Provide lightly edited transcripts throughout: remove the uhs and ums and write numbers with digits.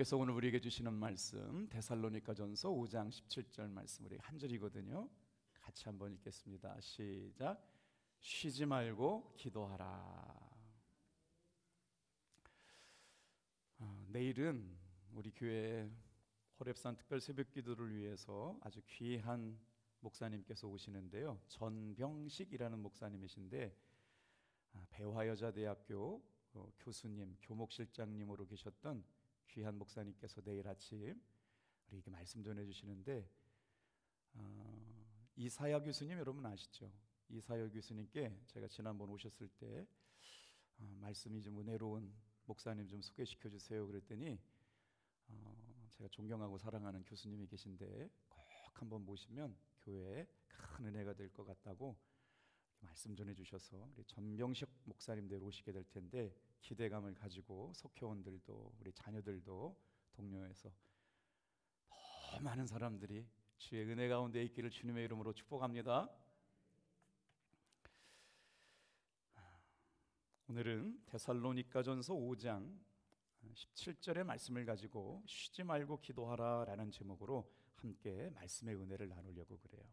주께서 오늘 우리에게 주시는 말씀 데살로니가전서 5장 17절 말씀, 우리 한 절이거든요. 같이 한번 읽겠습니다. 시작. 쉬지 말고 기도하라. 내일은 우리 교회 호렙산 특별 새벽 기도를 위해서 아주 귀한 목사님께서 오시는데요. 전병식이라는 목사님이신데 배화여자대학교 교수님, 교목실장님으로 계셨던 귀한 목사님께서 내일 아침 우리에게 말씀 전해주시는데, 이사야 교수님 여러분 아시죠? 이사야 교수님께 제가 지난번 오셨을 때 말씀이 좀 은혜로운 목사님 좀 소개시켜 주세요 그랬더니 제가 존경하고 사랑하는 교수님이 계신데 꼭 한번 모시면 교회에 큰 은혜가 될 것 같다고 말씀 전해주셔서 우리 전병식 목사님 내일 오시게 될 텐데 기대감을 가지고 속회원들도 우리 자녀들도 동료해서 더 많은 사람들이 주의 은혜 가운데 있기를 주님의 이름으로 축복합니다. 오늘은 데살로니가전서 5장 17절의 말씀을 가지고 쉬지 말고 기도하라 라는 제목으로 함께 말씀의 은혜를 나누려고 그래요.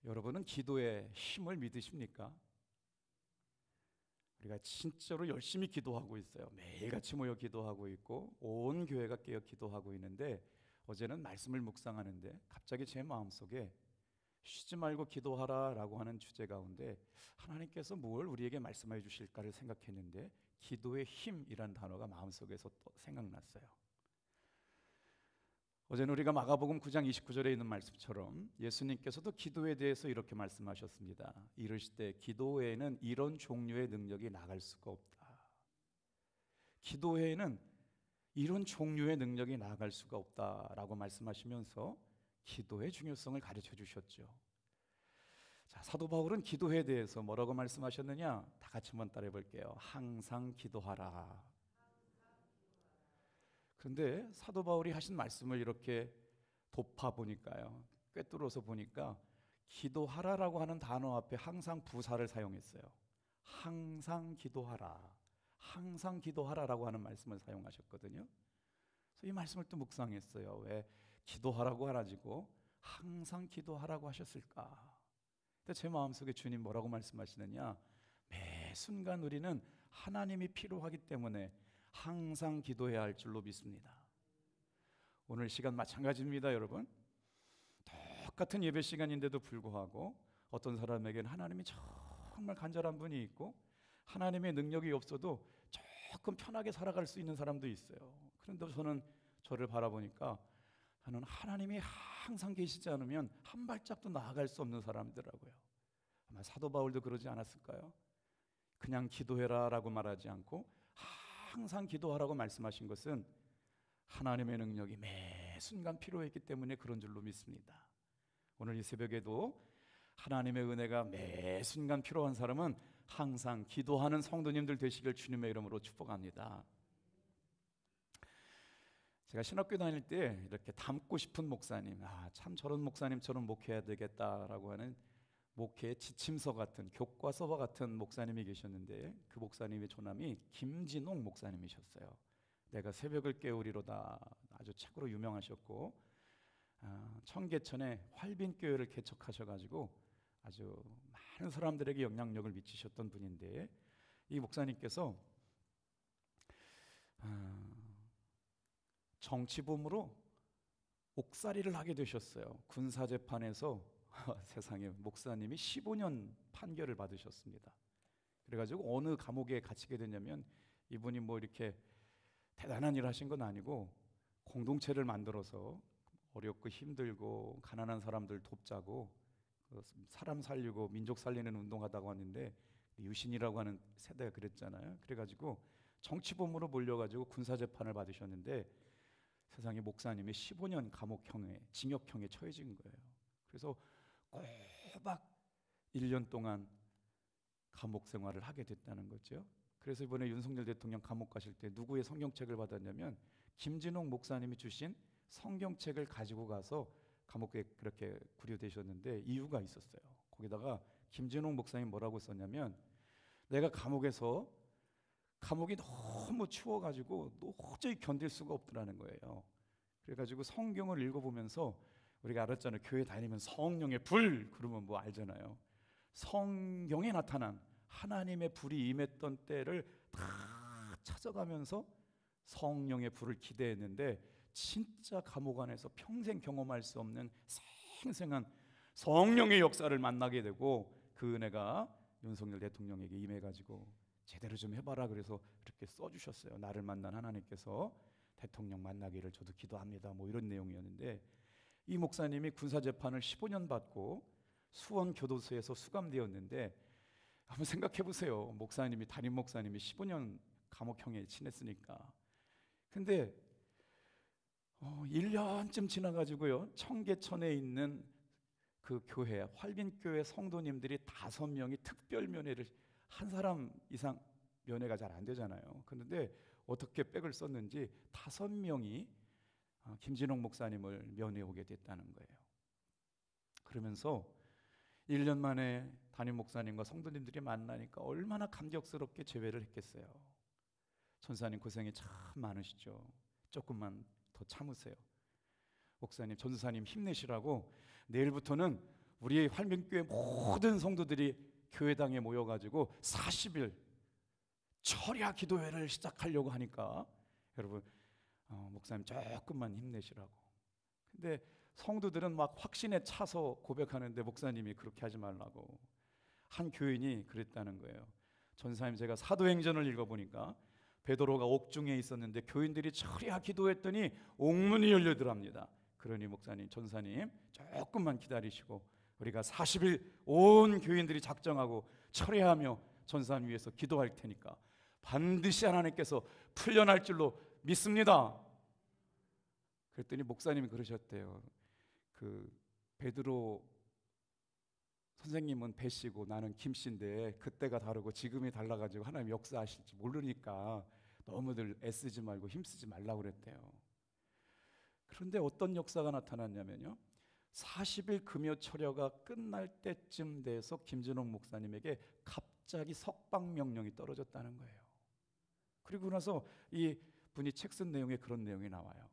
여러분은 기도의 힘을 믿으십니까? 우리가 진짜로 열심히 기도하고 있어요. 매일같이 모여 기도하고 있고 온 교회가 깨어 기도하고 있는데, 어제는 말씀을 묵상하는데 갑자기 제 마음속에 쉬지 말고 기도하라 라고 하는 주제 가운데 하나님께서 뭘 우리에게 말씀해 주실까를 생각했는데 기도의 힘이란 단어가 마음속에서 또 생각났어요. 어제는 우리가 마가복음 9장 29절에 있는 말씀처럼 예수님께서도 기도에 대해서 이렇게 말씀하셨습니다. 이르시되 기도 외에는 이런 종류의 능력이 나갈 수가 없다. 기도 외에는 이런 종류의 능력이 나갈 수가 없다라고 말씀하시면서 기도의 중요성을 가르쳐 주셨죠. 자, 사도 바울은 기도에 대해서 뭐라고 말씀하셨느냐? 다 같이 한번 따라해 볼게요. 항상 기도하라. 그런데 사도 바울이 하신 말씀을 이렇게 곱아 보니까요, 꿰뚫어서 보니까 기도하라라고 하는 단어 앞에 항상 부사를 사용했어요. 항상 기도하라, 항상 기도하라라고 하는 말씀을 사용하셨거든요. 그래서 이 말씀을 또 묵상했어요. 왜 기도하라고 하라지고 항상 기도하라고 하셨을까? 근데 제 마음속에 주님 뭐라고 말씀하시느냐? 매 순간 우리는 하나님이 필요하기 때문에 항상 기도해야 할 줄로 믿습니다. 오늘 시간 마찬가지입니다, 여러분. 똑같은 예배 시간인데도 불구하고 어떤 사람에게는 하나님이 정말 간절한 분이 있고 하나님의 능력이 없어도 조금 편하게 살아갈 수 있는 사람도 있어요. 그런데 저는 저를 바라보니까 저는 하나님이 항상 계시지 않으면 한 발짝도 나아갈 수 없는 사람이더라고요. 아마 사도 바울도 그러지 않았을까요? 그냥 기도해라 라고 말하지 않고 항상 기도하라고 말씀하신 것은 하나님의 능력이 매 순간 필요했기 때문에 그런 줄로 믿습니다. 오늘 이 새벽에도 하나님의 은혜가 매 순간 필요한 사람은 항상 기도하는 성도님들 되시길 주님의 이름으로 축복합니다. 제가 신학교 다닐 때 이렇게 닮고 싶은 목사님, 참 저런 목사님처럼 목회해야 되겠다라고 하는 목회의 지침서 같은, 교과서와 같은 목사님이 계셨는데 그 목사님의 조남이 김진홍 목사님이셨어요. 내가 새벽을 깨우리로다 아주 책으로 유명하셨고 청계천에 활빈교회를 개척하셔가지고 아주 많은 사람들에게 영향력을 미치셨던 분인데, 이 목사님께서 정치범으로 옥살이를 하게 되셨어요. 군사재판에서 세상에 목사님이 15년 판결을 받으셨습니다. 그래가지고 어느 감옥에 갇히게 됐냐면 이분이 뭐 이렇게 대단한 일을 하신 건 아니고 공동체를 만들어서 어렵고 힘들고 가난한 사람들 돕자고 사람 살리고 민족 살리는 운동하다고 하는데 유신이라고 하는 세대가 그랬잖아요. 그래가지고 정치범으로 몰려가지고 군사재판을 받으셨는데 세상에 목사님이 15년 감옥형에, 징역형에 처해진 거예요. 그래서 꼬박 1년 동안 감옥 생활을 하게 됐다는 거죠. 그래서 이번에 윤석열 대통령 감옥 가실 때 누구의 성경책을 받았냐면 김진홍 목사님이 주신 성경책을 가지고 가서 감옥에 그렇게 구류되셨는데 이유가 있었어요. 거기다가 김진홍 목사님 뭐라고 썼냐면 내가 감옥에서 감옥이 너무 추워가지고 도저히 견딜 수가 없더라는 거예요. 그래가지고 성경을 읽어보면서, 우리가 알았잖아요. 교회 다니면 성령의 불 그러면 뭐 알잖아요. 성경에 나타난 하나님의 불이 임했던 때를 다 찾아가면서 성령의 불을 기대했는데, 진짜 감옥 안에서 평생 경험할 수 없는 생생한 성령의 역사를 만나게 되고, 그 은혜가 윤석열 대통령에게 임해가지고 제대로 좀 해봐라 그래서 이렇게 써주셨어요. 나를 만난 하나님께서 대통령 만나기를 저도 기도합니다, 뭐 이런 내용이었는데, 이 목사님이 군사재판을 15년 받고 수원교도소에서 수감되었는데, 한번 생각해 보세요. 목사님이, 담임 목사님이 15년 감옥형에 지냈으니까. 근데 1년쯤 지나가지고요, 청계천에 있는 그 교회, 활빈교회 성도님들이 5명이 특별 면회를, 한 사람 이상 면회가 잘 안 되잖아요. 그런데 어떻게 백을 썼는지 5명이 김진홍 목사님을 면회 오게 됐다는 거예요. 그러면서 1년 만에 담임 목사님과 성도님들이 만나니까 얼마나 감격스럽게 제회를 했겠어요. 전사님 고생이 참 많으시죠. 조금만 더 참으세요. 목사님, 전사님 힘내시라고 내일부터는 우리 활명교회 모든 성도들이 교회당에 모여가지고 40일 철야 기도회를 시작하려고 하니까 여러분, 목사님 조금만 힘내시라고. 근데 성도들은 막 확신에 차서 고백하는데 목사님이 그렇게 하지 말라고. 한 교인이 그랬다는 거예요. 전사님, 제가 사도행전을 읽어보니까 베드로가 옥중에 있었는데 교인들이 철야 기도했더니 옥문이 열리더랍니다. 그러니 목사님, 전사님 조금만 기다리시고 우리가 40일 온 교인들이 작정하고 철야하며 전사님 위해서 기도할 테니까 반드시 하나님께서 풀려날 줄로 믿습니다. 그랬더니 목사님이 그러셨대요. 그 베드로 선생님은 배씨고 나는 김씨인데 그때가 다르고 지금이 달라가지고 하나님 역사하실지 모르니까 너무들 애쓰지 말고 힘쓰지 말라고 그랬대요. 그런데 어떤 역사가 나타났냐면요, 40일 금요 철야가 끝날 때쯤 돼서 김진홍 목사님에게 갑자기 석방 명령이 떨어졌다는 거예요. 그리고 나서 이 분이 책 쓴 내용에 그런 내용이 나와요.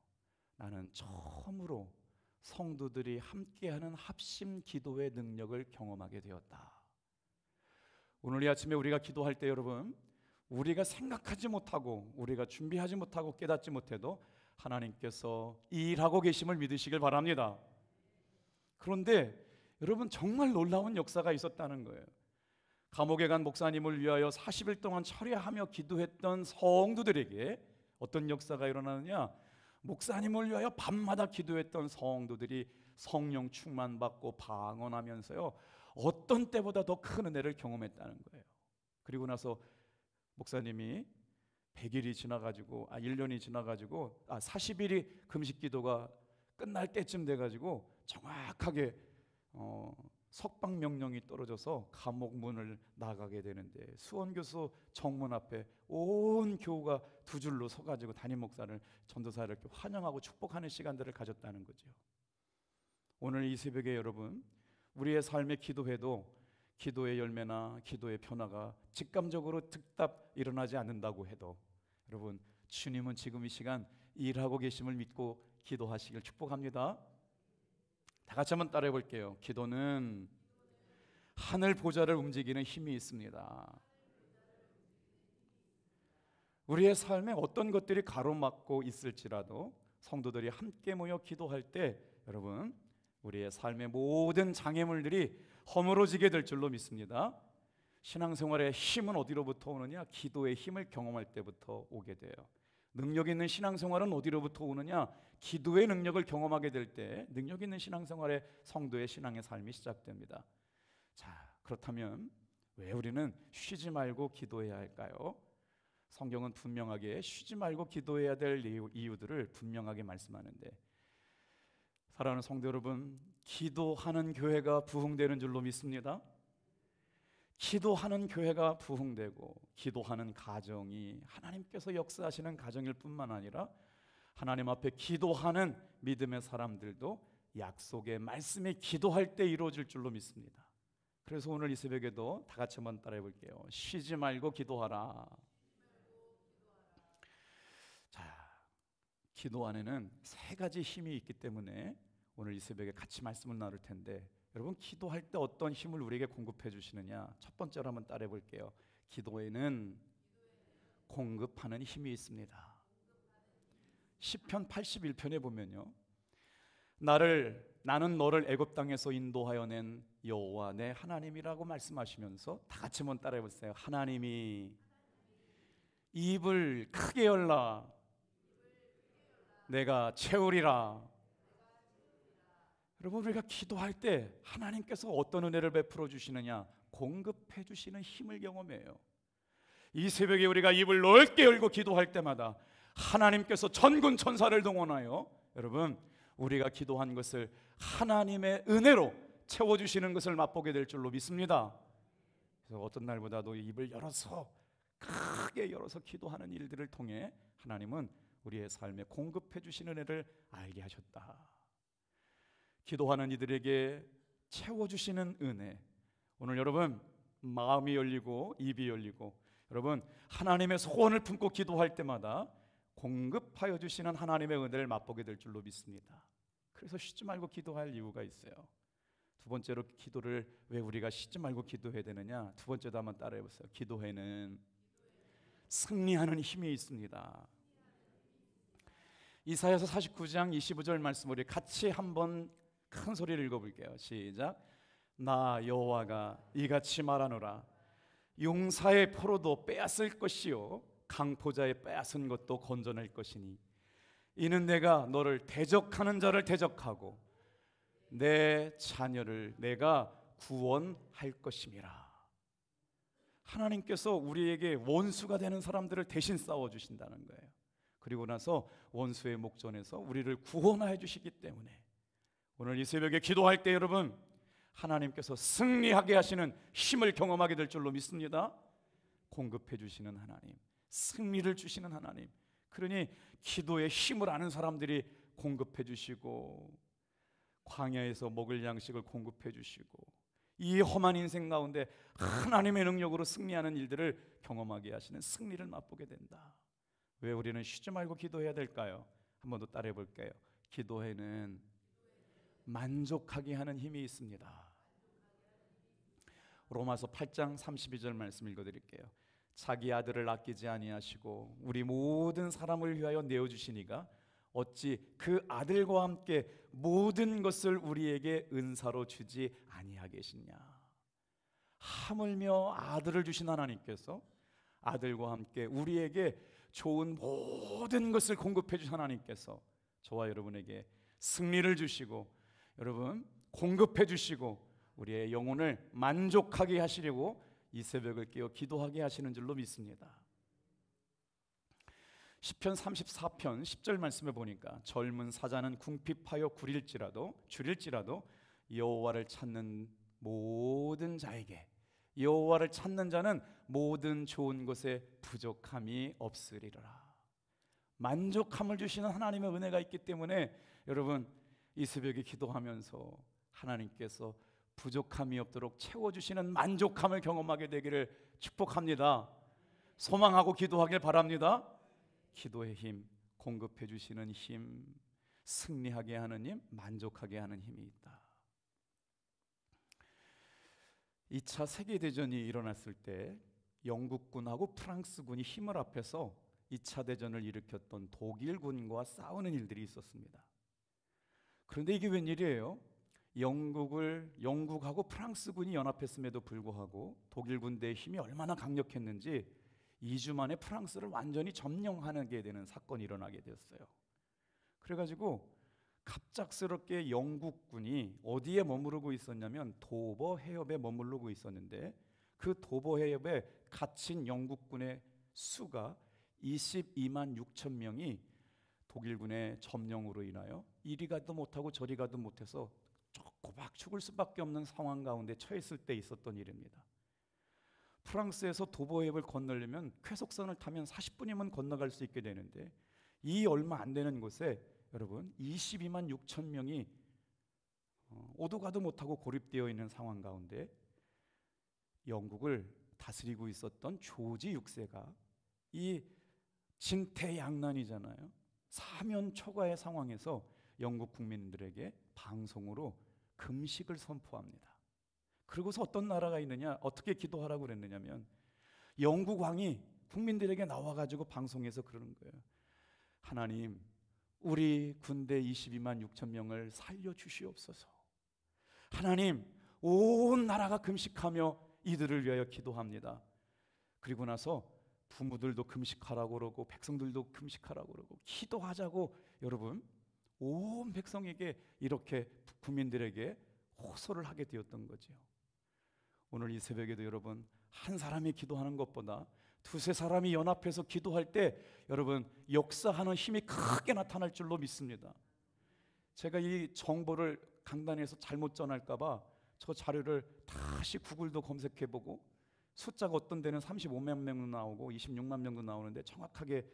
나는 처음으로 성도들이 함께하는 합심 기도의 능력을 경험하게 되었다. 오늘 이 아침에 우리가 기도할 때 여러분, 우리가 생각하지 못하고 우리가 준비하지 못하고 깨닫지 못해도 하나님께서 일하고 계심을 믿으시길 바랍니다. 그런데 여러분, 정말 놀라운 역사가 있었다는 거예요. 감옥에 간 목사님을 위하여 40일 동안 철야하며 기도했던 성도들에게 어떤 역사가 일어나느냐, 목사님을 위하여 밤마다 기도했던 성도들이 성령 충만받고 방언하면서요, 어떤 때보다 더 큰 은혜를 경험했다는 거예요. 그리고 나서 목사님이 100일이 지나가지고 1년이 지나가지고 40일이 금식 기도가 끝날 때쯤 돼가지고 정확하게 석방 명령이 떨어져서 감옥 문을 나가게 되는데, 수원교수 정문 앞에 온 교우가 두 줄로 서가지고 담임 목사를, 전도사를 이렇게 환영하고 축복하는 시간들을 가졌다는 거죠. 오늘 이 새벽에 여러분, 우리의 삶의 기도회도 기도의 열매나 기도의 변화가 직감적으로 즉답 일어나지 않는다고 해도, 여러분, 주님은 지금 이 시간 일하고 계심을 믿고 기도하시길 축복합니다. 다 같이 한번 따라해 볼게요. 기도는 하늘 보좌를 움직이는 힘이 있습니다. 우리의 삶에 어떤 것들이 가로막고 있을지라도 성도들이 함께 모여 기도할 때 여러분, 우리의 삶의 모든 장애물들이 허물어지게 될 줄로 믿습니다. 신앙생활의 힘은 어디로부터 오느냐? 기도의 힘을 경험할 때부터 오게 돼요. 능력 있는 신앙생활은 어디로부터 오느냐? 기도의 능력을 경험하게 될 때 능력 있는 신앙생활의 성도의 신앙의 삶이 시작됩니다. 자, 그렇다면 왜 우리는 쉬지 말고 기도해야 할까요? 성경은 분명하게 쉬지 말고 기도해야 될 이유들을 분명하게 말씀하는데, 사랑하는 성도 여러분, 기도하는 교회가 부흥되는 줄로 믿습니다. 기도하는 교회가 부흥되고 기도하는 가정이 하나님께서 역사하시는 가정일 뿐만 아니라 하나님 앞에 기도하는 믿음의 사람들도 약속의 말씀이 기도할 때 이루어질 줄로 믿습니다. 그래서 오늘 이 새벽에도 다 같이 한번 따라해 볼게요. 쉬지 말고 기도하라. 기도 안에는 세 가지 힘이 있기 때문에 오늘 이 새벽에 같이 말씀을 나눌 텐데, 여러분 기도할 때 어떤 힘을 우리에게 공급해 주시느냐, 첫 번째로 한번 따라해 볼게요. 기도에는 공급하는 힘이 있습니다. 시편 81편에 보면요, 나는 너를 애굽 땅에서 인도하여 낸 여호와 내 하나님이라고 말씀하시면서 다 같이 한번 따라해 보세요. 하나님이 입을 크게 열라 내가 채우리라. 여러분, 우리가 기도할 때 하나님께서 어떤 은혜를 베풀어 주시느냐, 공급해 주시는 힘을 경험해요. 이 새벽에 우리가 입을 넓게 열고 기도할 때마다 하나님께서 전군 천사를 동원하여 여러분, 우리가 기도한 것을 하나님의 은혜로 채워주시는 것을 맛보게 될 줄로 믿습니다. 그래서 어떤 날보다도 입을 열어서 크게 열어서 기도하는 일들을 통해 하나님은 우리의 삶에 공급해 주시는 은혜를 알게 하셨다. 기도하는 이들에게 채워주시는 은혜, 오늘 여러분 마음이 열리고 입이 열리고 여러분 하나님의 소원을 품고 기도할 때마다 공급하여 주시는 하나님의 은혜를 맛보게 될 줄로 믿습니다. 그래서 쉬지 말고 기도할 이유가 있어요. 두 번째로, 기도를 왜 우리가 쉬지 말고 기도해야 되느냐, 두 번째도 한번 따라해 보세요. 기도에는 승리하는 힘이 있습니다. 이사야서 49장 25절 말씀 우리 같이 한번 큰 소리를 읽어볼게요. 시작. 나 여호와가 이같이 말하노라. 용사의 포로도 빼앗을 것이요 강포자의 빼앗은 것도 건져낼 것이니 이는 내가 너를 대적하는 자를 대적하고 내 자녀를 내가 구원할 것임이라. 하나님께서 우리에게 원수가 되는 사람들을 대신 싸워주신다는 거예요. 그리고 나서 원수의 목전에서 우리를 구원해 주시기 때문에 오늘 이 새벽에 기도할 때 여러분 하나님께서 승리하게 하시는 힘을 경험하게 될 줄로 믿습니다. 공급해 주시는 하나님, 승리를 주시는 하나님, 그러니 기도의 힘을 아는 사람들이 공급해 주시고 광야에서 먹을 양식을 공급해 주시고 이 험한 인생 가운데 하나님의 능력으로 승리하는 일들을 경험하게 하시는 승리를 맛보게 된다. 왜 우리는 쉬지 말고 기도해야 될까요? 한 번 더 따라해 볼게요. 기도에는 만족하게 하는 힘이 있습니다. 로마서 8장 32절 말씀 읽어드릴게요. 자기 아들을 아끼지 아니하시고 우리 모든 사람을 위하여 내어주시니가 어찌 그 아들과 함께 모든 것을 우리에게 은사로 주지 아니하겠느냐. 하물며 아들을 주신 하나님께서 아들과 함께 우리에게 좋은 모든 것을 공급해 주신 하나님께서 저와 여러분에게 승리를 주시고 여러분 공급해 주시고 우리의 영혼을 만족하게 하시려고 이 새벽을 깨어 기도하게 하시는 줄로 믿습니다. 시편 34편 10절 말씀에 보니까 젊은 사자는 궁핍하여 줄일지라도 여호와를 찾는 모든 자에게, 여호와를 찾는 자는 모든 좋은 것에 부족함이 없으리라. 만족함을 주시는 하나님의 은혜가 있기 때문에 여러분 이 새벽에 기도하면서 하나님께서 부족함이 없도록 채워주시는 만족함을 경험하게 되기를 축복합니다. 소망하고 기도하길 바랍니다. 기도의 힘, 공급해 주시는 힘, 승리하게 하는 힘, 만족하게 하는 힘이 있다. 2차 세계대전이 일어났을 때 영국군하고 프랑스군이 힘을 합해서 2차 대전을 일으켰던 독일군과 싸우는 일들이 있었습니다. 그런데 이게 웬일이에요? 영국하고 프랑스군이 연합했음에도 불구하고 독일 군대의 힘이 얼마나 강력했는지 2주 만에 프랑스를 완전히 점령하게 되는 사건이 일어나게 되었어요. 그래가지고 갑작스럽게 영국군이 어디에 머무르고 있었냐면 도버 해협에 머무르고 있었는데 그 도버 해협에 갇힌 영국군의 수가 22만 6천 명이 독일군의 점령으로 인하여 이리 가도 못하고 저리 가도 못해서 꼬박 죽을 수밖에 없는 상황 가운데 처했을 때 있었던 일입니다. 프랑스에서 도버해협을 건너려면 쾌속선을 타면 40분이면 건너갈 수 있게 되는데 이 얼마 안 되는 곳에 여러분 22만 6천 명이 오도 가도 못하고 고립되어 있는 상황 가운데 영국을 다스리고 있었던 조지 6세가 이 진퇴양난이잖아요. 사면 초과의 상황에서 영국 국민들에게 방송으로 금식을 선포합니다. 그리고서 어떤 나라가 있느냐, 어떻게 기도하라고 그랬느냐면 영국 왕이 국민들에게 나와가지고 방송에서 그러는 거예요. 하나님, 우리 군대 22만 6천 명을 살려주시옵소서. 하나님, 온 나라가 금식하며 이들을 위하여 기도합니다. 그리고 나서 부모들도 금식하라고 그러고 백성들도 금식하라고 그러고 기도하자고 여러분 온 백성에게 이렇게 국민들에게 호소를 하게 되었던 거죠. 오늘 이 새벽에도 여러분 한 사람이 기도하는 것보다 두세 사람이 연합해서 기도할 때 여러분 역사하는 힘이 크게 나타날 줄로 믿습니다. 제가 이 정보를 강단에서 잘못 전할까 봐 저 자료를 다시 구글도 검색해보고 숫자가 어떤 데는 35만 명도 나오고 26만 명도 나오는데 정확하게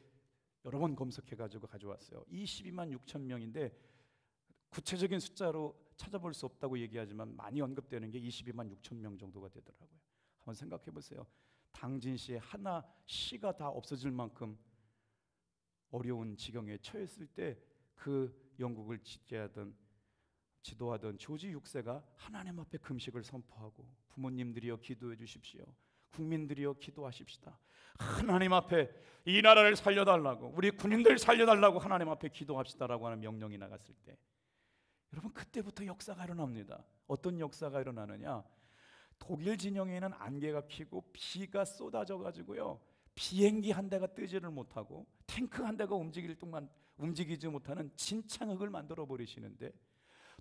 여러 번 검색해가지고 가져왔어요. 22만 6천 명인데 구체적인 숫자로 찾아볼 수 없다고 얘기하지만 많이 언급되는 게 22만 6천 명 정도가 되더라고요. 한번 생각해 보세요. 당진시에 하나 시가 다 없어질 만큼 어려운 지경에 처했을 때 그 영국을 지도하던 조지 6세가 하나님 앞에 금식을 선포하고 부모님들이여 기도해 주십시오. 국민들이여 기도하십시다. 하나님 앞에 이 나라를 살려달라고 우리 군인들 살려달라고 하나님 앞에 기도합시다라고 하는 명령이 나갔을 때 여러분 그때부터 역사가 일어납니다. 어떤 역사가 일어나느냐, 독일 진영에는 안개가 피고 비가 쏟아져 가지고요 비행기 한 대가 뜨지를 못하고 탱크 한 대가 움직이지 못하는 진창흙을 만들어 버리시는데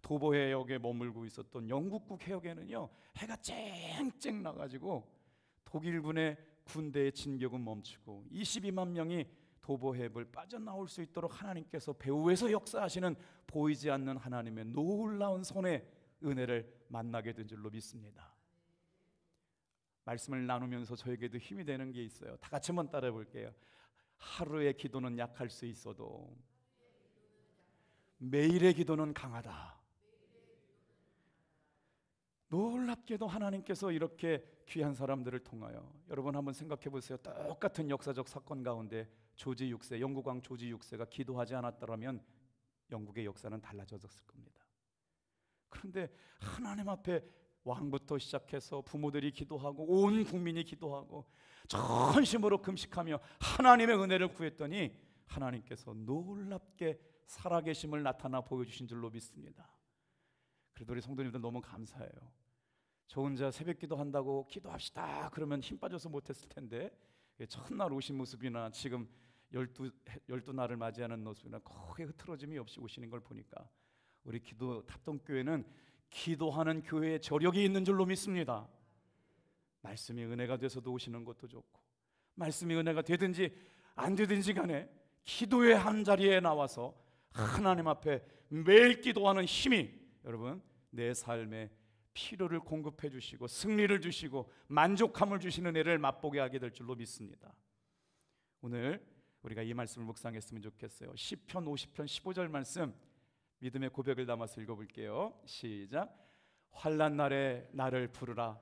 도보 해역에 머물고 있었던 영국국 해역에는요 해가 쨍쨍 나가지고 독일군의 군대의 진격은 멈추고 22만 명이 도보 해역을 빠져나올 수 있도록 하나님께서 배후에서 역사하시는 보이지 않는 하나님의 놀라운 손의 은혜를 만나게 된 줄로 믿습니다. 말씀을 나누면서 저에게도 힘이 되는 게 있어요. 다 같이 한번 따라해 볼게요. 하루의 기도는 약할 수 있어도 매일의 기도는 강하다. 놀랍게도 하나님께서 이렇게 귀한 사람들을 통하여 여러분 한번 생각해 보세요. 똑같은 역사적 사건 가운데 조지 6세, 영국 왕 조지 6세가 기도하지 않았더라면 영국의 역사는 달라졌을 겁니다. 그런데 하나님 앞에 왕부터 시작해서 부모들이 기도하고 온 국민이 기도하고 전심으로 금식하며 하나님의 은혜를 구했더니 하나님께서 놀랍게 살아계심을 나타나 보여주신 줄로 믿습니다. 그래도 우리 성도님들 너무 감사해요. 저 혼자 새벽 기도한다고 기도합시다 그러면 힘 빠져서 못했을 텐데 첫날 오신 모습이나 지금 12날을 맞이하는 모습이나 거의 흐트러짐이 없이 오시는 걸 보니까 우리 기도 답동교회는 기도하는 교회에 저력이 있는 줄로 믿습니다. 말씀이 은혜가 돼서도 오시는 것도 좋고 말씀이 은혜가 되든지 안 되든지 간에 기도의 한 자리에 나와서 하나님 앞에 매일 기도하는 힘이 여러분 내 삶에 필요를 공급해 주시고 승리를 주시고 만족함을 주시는 은혜를 맛보게 하게 될 줄로 믿습니다. 오늘 우리가 이 말씀을 묵상했으면 좋겠어요. 시편 50편 15절 말씀 믿음의 고백을 담아서 읽어볼게요. 시작. 환난 날에 나를 부르라.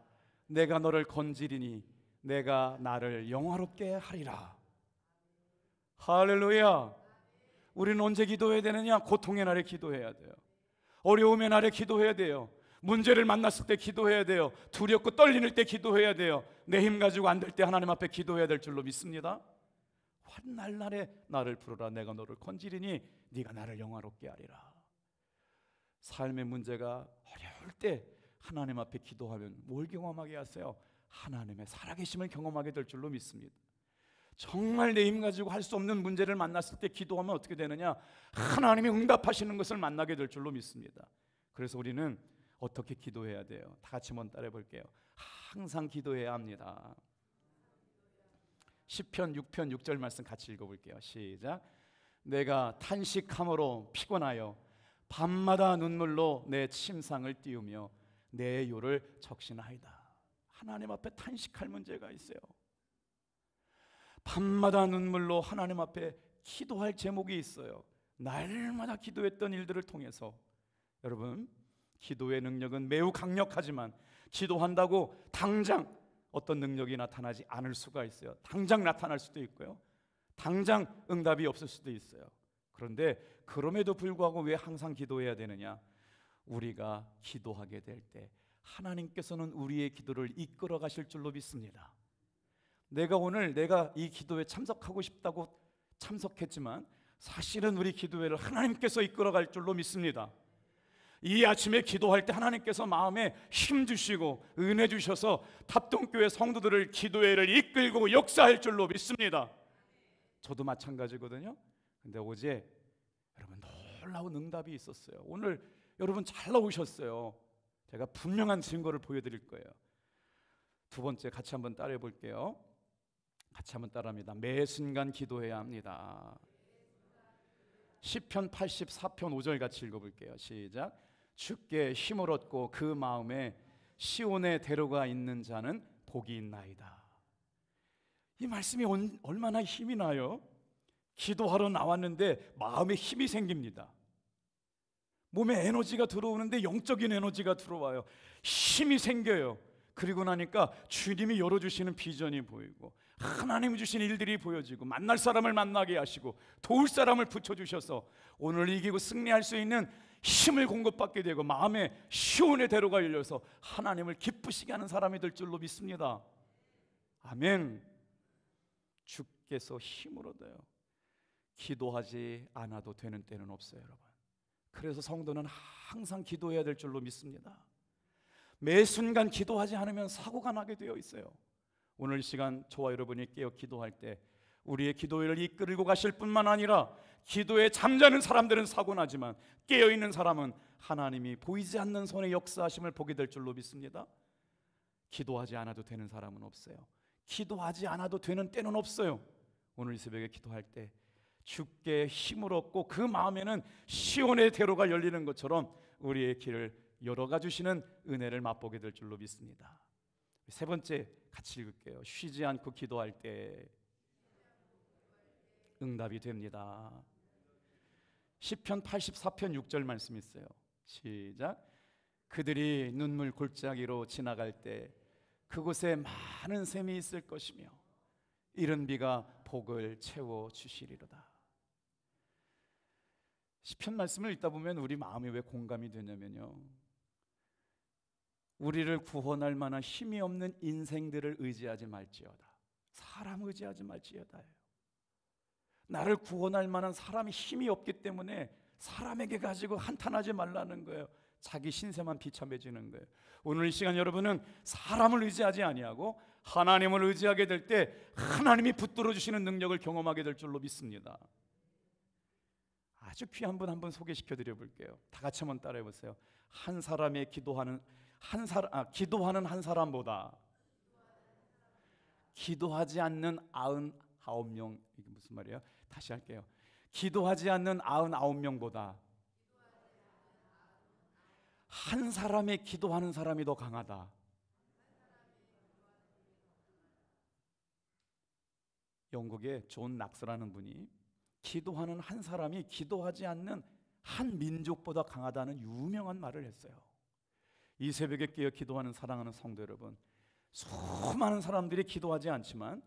내가 너를 건지리니 내가 나를 영화롭게 하리라. 할렐루야. 우리는 언제 기도해야 되느냐? 고통의 날에 기도해야 돼요. 어려움의 날에 기도해야 돼요. 문제를 만났을 때 기도해야 돼요. 두렵고 떨리는 때 기도해야 돼요. 내 힘 가지고 안 될 때 하나님 앞에 기도해야 될 줄로 믿습니다. 환난 날에 나를 부르라. 내가 너를 건지리니 네가 나를 영화롭게 하리라. 삶의 문제가 어려울 때 하나님 앞에 기도하면 뭘 경험하게 하세요? 하나님의 살아계심을 경험하게 될 줄로 믿습니다. 정말 내 힘 가지고 할 수 없는 문제를 만났을 때 기도하면 어떻게 되느냐? 하나님이 응답하시는 것을 만나게 될 줄로 믿습니다. 그래서 우리는 어떻게 기도해야 돼요? 다 같이 한번 따라해 볼게요. 항상 기도해야 합니다. 시편 6편 6절 말씀 같이 읽어볼게요. 시작. 내가 탄식함으로 피곤하여 밤마다 눈물로 내 침상을 띄우며 내 요를 적시나이다. 하나님 앞에 탄식할 문제가 있어요. 밤마다 눈물로 하나님 앞에 기도할 제목이 있어요. 날마다 기도했던 일들을 통해서 여러분 기도의 능력은 매우 강력하지만 기도한다고 당장 어떤 능력이 나타나지 않을 수가 있어요. 당장 나타날 수도 있고요. 당장 응답이 없을 수도 있어요. 그런데 그럼에도 불구하고 왜 항상 기도해야 되느냐? 우리가 기도하게 될 때 하나님께서는 우리의 기도를 이끌어 가실 줄로 믿습니다. 내가 이 기도에 참석하고 싶다고 참석했지만 사실은 우리 기도회를 하나님께서 이끌어 갈 줄로 믿습니다. 이 아침에 기도할 때 하나님께서 마음에 힘 주시고 은혜 주셔서 답동교회 성도들을 기도회를 이끌고 역사할 줄로 믿습니다. 저도 마찬가지거든요. 근데 어제 여러분 놀라운 응답이 있었어요. 오늘 여러분 잘 나오셨어요. 제가 분명한 증거를 보여드릴 거예요. 두 번째 같이 한번 따라해 볼게요. 같이 한번 따라합니다. 매 순간 기도해야 합니다. 시편 84편 5절 같이 읽어볼게요. 시작. 주께 힘을 얻고 그 마음에 시온에 데려가 있는 자는 복이 있나이다. 이 말씀이 얼마나 힘이 나요? 기도하러 나왔는데 마음에 힘이 생깁니다. 몸에 에너지가 들어오는데 영적인 에너지가 들어와요. 힘이 생겨요. 그리고 나니까 주님이 열어주시는 비전이 보이고 하나님이 주신 일들이 보여지고 만날 사람을 만나게 하시고 도울 사람을 붙여주셔서 오늘 이기고 승리할 수 있는 힘을 공급받게 되고 마음에 시온의 대로가 열려서 하나님을 기쁘시게 하는 사람이 될 줄로 믿습니다. 아멘. 주께서 힘을 얻어요. 기도하지 않아도 되는 때는 없어요, 여러분. 그래서 성도는 항상 기도해야 될 줄로 믿습니다. 매 순간 기도하지 않으면 사고가 나게 되어 있어요. 오늘 이 시간 저와 여러분이 깨어 기도할 때 우리의 기도회를 이끌고 가실 뿐만 아니라 기도에 잠자는 사람들은 사고 나지만 깨어있는 사람은 하나님이 보이지 않는 손의 역사하심을 보게 될 줄로 믿습니다. 기도하지 않아도 되는 사람은 없어요. 기도하지 않아도 되는 때는 없어요. 오늘 이 새벽에 기도할 때 주께 힘을 얻고 그 마음에는 시온의 대로가 열리는 것처럼 우리의 길을 열어가 주시는 은혜를 맛보게 될 줄로 믿습니다. 세 번째 같이 읽을게요. 쉬지 않고 기도할 때 응답이 됩니다. 시편 84편 6절 말씀 있어요. 시작. 그들이 눈물 골짜기로 지나갈 때 그곳에 많은 샘이 있을 것이며 이른 비가 복을 채워 주시리로다. 시편 말씀을 읽다 보면 우리 마음이 왜 공감이 되냐면요, 우리를 구원할 만한 힘이 없는 인생들을 의지하지 말지어다. 사람 의지하지 말지어다예요. 나를 구원할 만한 사람이 힘이 없기 때문에 사람에게 가지고 한탄하지 말라는 거예요. 자기 신세만 비참해지는 거예요. 오늘 이 시간 여러분은 사람을 의지하지 아니하고 하나님을 의지하게 될 때 하나님이 붙들어 주시는 능력을 경험하게 될 줄로 믿습니다. 아주 귀한 분 한 분 소개시켜 드려 볼게요. 다 같이 한번 따라해 보세요. 한 사람의 기도하는 한 사람보다 기도하지 않는 99명, 이게 무슨 말이에요? 다시 할게요. 기도하지 않는 99명보다 한 사람의 기도하는 사람이 더 강하다. 영국의 존 낙스라는 분이 기도하는 한 사람이 기도하지 않는 한 민족보다 강하다는 유명한 말을 했어요. 이 새벽에 깨어 기도하는 사랑하는 성도 여러분, 수많은 사람들이 기도하지 않지만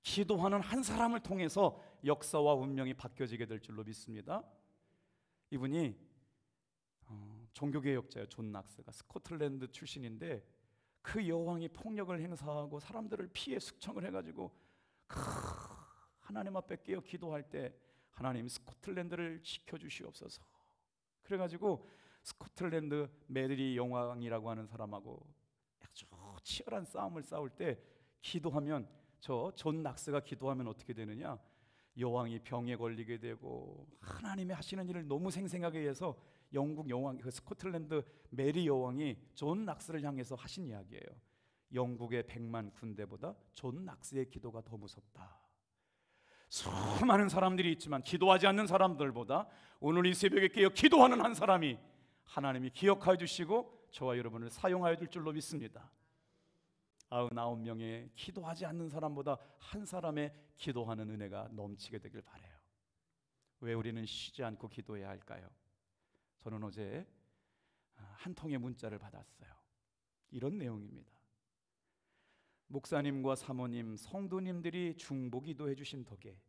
기도하는 한 사람을 통해서 역사와 운명이 바뀌어지게 될 줄로 믿습니다. 이분이 종교개혁자예요. 존 낙스가 스코틀랜드 출신인데 그 여왕이 폭력을 행사하고 사람들을 피해 숙청을 해가지고 하나님 앞에 깨어 기도할 때 하나님 스코틀랜드를 지켜주시옵소서. 그래가지고 스코틀랜드 메리 여왕이라고 하는 사람하고 아주 치열한 싸움을 싸울 때 기도하면 존 낙스가 기도하면 어떻게 되느냐, 여왕이 병에 걸리게 되고 하나님이 하시는 일을 너무 생생하게 해서 영국 여왕, 그 스코틀랜드 메리 여왕이 존 낙스를 향해서 하신 이야기예요. 영국의 100만 군대보다 존 낙스의 기도가 더 무섭다. 수많은 사람들이 있지만 기도하지 않는 사람들보다 오늘 이 새벽에 깨어 기도하는 한 사람이 하나님이 기억하여 주시고 저와 여러분을 사용하여 줄 줄로 믿습니다. 99명의 기도하지 않는 사람보다 한 사람의 기도하는 은혜가 넘치게 되길 바라요. 왜 우리는 쉬지 않고 기도해야 할까요? 저는 어제 한 통의 문자를 받았어요. 이런 내용입니다. 목사님과 사모님, 성도님들이 중보기도해 주신 덕에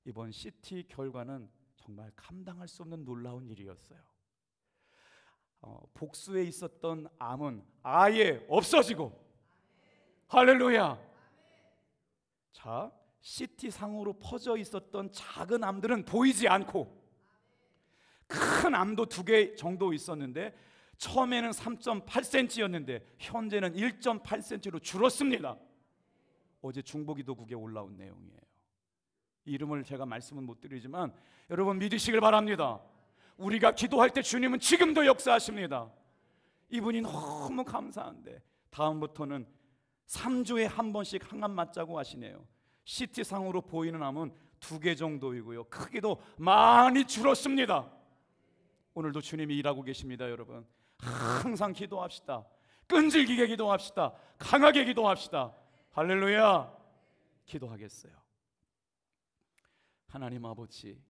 이번 CT 결과는 정말 감당할 수 없는 놀라운 일이었어요. 복수에 있었던 암은 아예 없어지고, 할렐루야. 자, CT 상으로 퍼져 있었던 작은 암들은 보이지 않고, 큰 암도 2개 정도 있었는데 처음에는 3.8cm였는데 현재는 1.8cm로 줄었습니다. 어제 중보기도국에 올라온 내용이에요. 이름을 제가 말씀은 못 드리지만 여러분 믿으시길 바랍니다. 우리가 기도할 때 주님은 지금도 역사하십니다. 이분이 너무 감사한데 다음부터는 3주에 한 번씩 항암 맞자고 하시네요. CT상으로 보이는 암은 2개 정도이고요, 크기도 많이 줄었습니다. 오늘도 주님이 일하고 계십니다. 여러분 항상 기도합시다. 끈질기게 기도합시다. 강하게 기도합시다. 할렐루야. 기도하겠어요. 하나님 아버지,